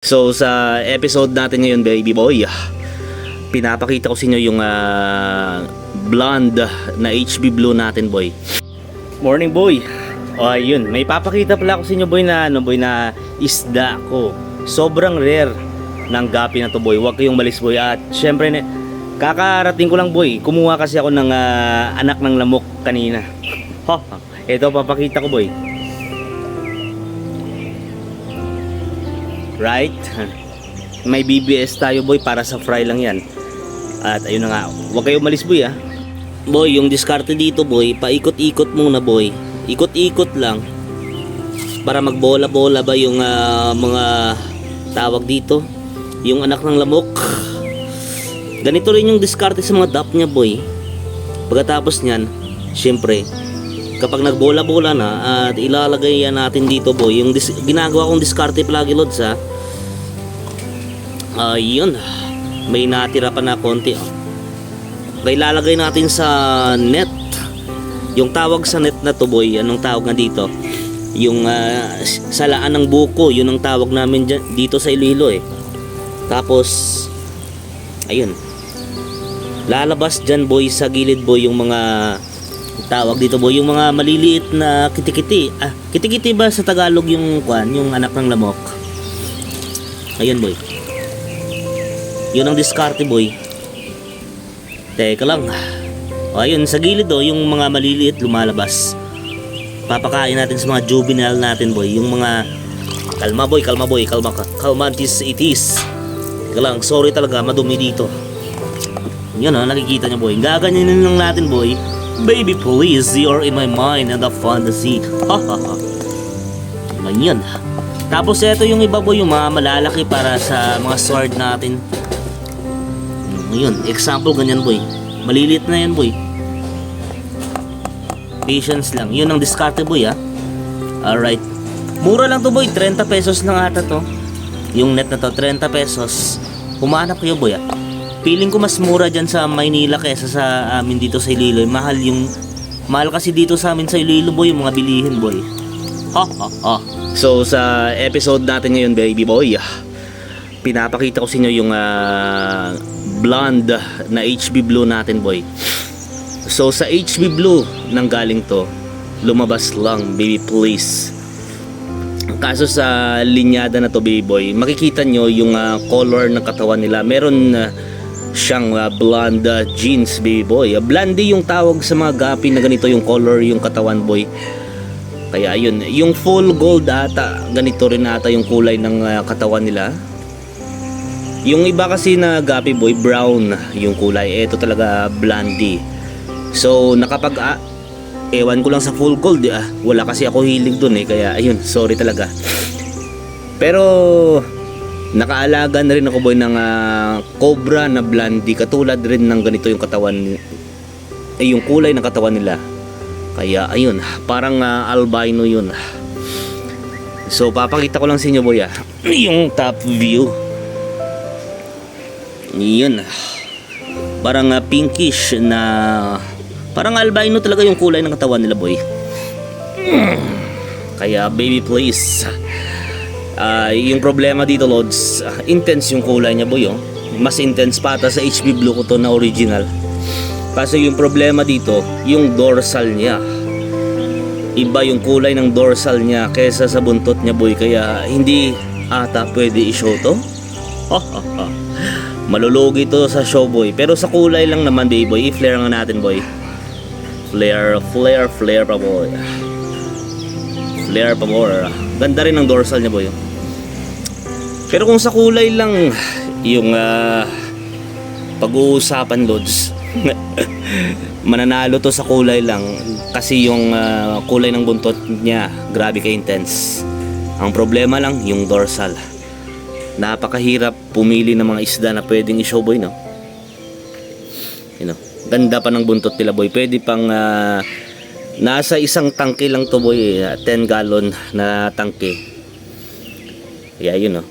So sa episode natin ngayon, baby boy, pinapakita ko sa inyo yung blonde na HB Blue natin, boy. Morning, boy. O ayun, may papakita pala ako sa inyo, boy, na isda ko. Sobrang rare ng gapi na to, boy. Huwag kayong malis, boy. At syempre, kakarating ko lang, boy. Kumuha kasi ako ng anak ng lamok kanina. Ito papakita ko, boy. Right? May BBS tayo, boy, para sa fry lang yan. At ayun na nga, huwag kayo umalis, boy, ah. Boy, yung diskarte dito, boy, paikot-ikot muna, boy. Ikot-ikot lang para magbola-bola ba yung mga tawag dito, yung anak ng lamok. Ganito rin yung diskarte sa mga dap niya, boy. Pagkatapos nyan, syempre, kapag nagbola-bola na at ilalagay yan natin dito, boy, yung ginagawa kong diskarte palagi, lods, ha. Yun, may natira pa na konti, oh. Okay, ilalagay natin sa net. Yung tawag sa net na to, boy, anong tawag nga dito? Yung salaan ng buko, yun ang tawag namin dyan, dito sa Iloilo, eh. Tapos ayun, lalabas dyan, boy, sa gilid, boy, yung mga tawag dito, boy, yung mga maliliit na kitikiti. Kitikiti ba sa Tagalog yung kwan, yung anak ng lamok? Ayun, boy. Yun ang diskarte, boy. Teka lang. Ayun, sa gilid, yung mga maliliit lumalabas. Papakain natin sa mga juvenile natin, boy. Yung mga kalma, boy, kalma, boy. Kalmantis itis. Teka lang, sorry talaga, madumi dito. Yun, nakikita nyo, boy. Gaganyanin lang natin, boy. Baby, please, you're in my mind and the fantasy. Ganyan. Tapos ito yung iba, boy, yung mga malalaki para sa mga sword natin. Ngayon, example, ganyan, boy. Maliliit na yan, boy. Patience lang. Yun ang diskarte, boy, ha. Alright. Mura lang to, boy. 30 pesos lang ata to. Yung net na to, 30 pesos. Humanap kayo, boy, ha. Feeling ko mas mura dyan sa Maynila kaysa sa amin dito sa Iloilo. Mahal kasi dito sa amin sa Iloilo, boy, yung mga bilihin, boy. So sa episode natin ngayon, baby boy, pinapakita ko sa inyo yung blonde na HB Blue natin, boy. So sa HB Blue nang galing to, lumabas lang, baby, please. Kaso sa linyada na to, baby boy, makikita nyo yung color ng katawan nila. Meron siyang blonde jeans, baby boy. Blondie yung tawag sa mga gapi na ganito yung color yung katawan, boy. Kaya yun, yung full gold ata, ganito rin ata yung kulay ng katawan nila. Yung iba kasi na gapi, boy, brown yung kulay. Ito talaga blondie. So ewan ko lang sa full gold, wala kasi ako hilig dun, kaya ayun, sorry talaga. Pero nakaalaga na rin ako, boy, ng cobra na blondie. Katulad rin ng ganito yung katawan, yung kulay ng katawan nila. Kaya ayun, parang albino yun. So papakita ko lang sa inyo, boy, yung top view. Yun, parang pinkish na, parang albino talaga yung kulay ng katawan nila, boy. Kaya baby, please, yung problema dito, lods, intense yung kulay niya, boy, mas intense pa ata sa HB Blue ko to na original. Kasi yung problema dito, yung dorsal niya, iba yung kulay ng dorsal niya kaysa sa buntot niya, boy. Kaya hindi ata pwede i-show to. Malulugi to sa show, boy. Pero sa kulay lang naman, baby boy, i-flare nga natin, boy. Flare pa, boy. Flare pa, boy. Ganda rin ang dorsal niya, boy. Pero kung sa kulay lang yung pag-uusapan, lods, mananalo to sa kulay lang. Kasi yung kulay ng buntot niya, grabe ka intense. Ang problema lang yung dorsal. Napakahirap pumili ng mga isda na pwedeng i-show, boy, no? Ganda pa ng buntot nila, boy. Pwede pang nasa isang tangke lang to, boy, 10 gallon na tangke. Kaya yun, no?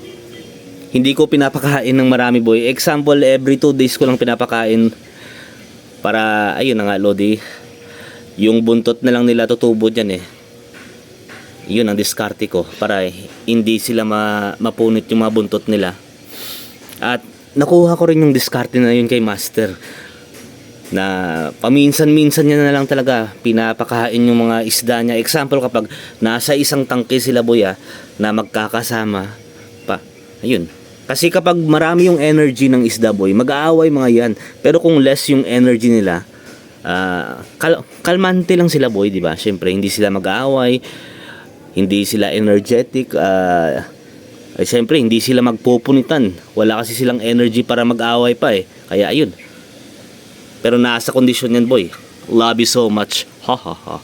Hindi ko pinapakain ng marami, boy. Example, every 2 days ko lang pinapakain. Para, ayun na nga, lodi, yung buntot na lang nila tutubo dyan, Yun ang diskarte ko para hindi sila mapunit yung mga buntot nila. At nakuha ko rin yung diskarte na yun kay Master, na paminsan-minsan niya na lang talaga pinapakain yung mga isda niya. Example, kapag nasa isang tangke sila boy na magkakasama pa, ayun. Kasi kapag marami yung energy ng isda boy, mag-aaway mga yan. Pero kung less yung energy nila, kalmante lang sila boy, di ba? Syempre hindi sila mag-aaway, hindi sila energetic, syempre hindi sila magpupunitan. Wala kasi silang energy para mag-aaway pa Kaya ayun. Pero nasa kondisyon yan boy. Love you so much. Ha ha ha.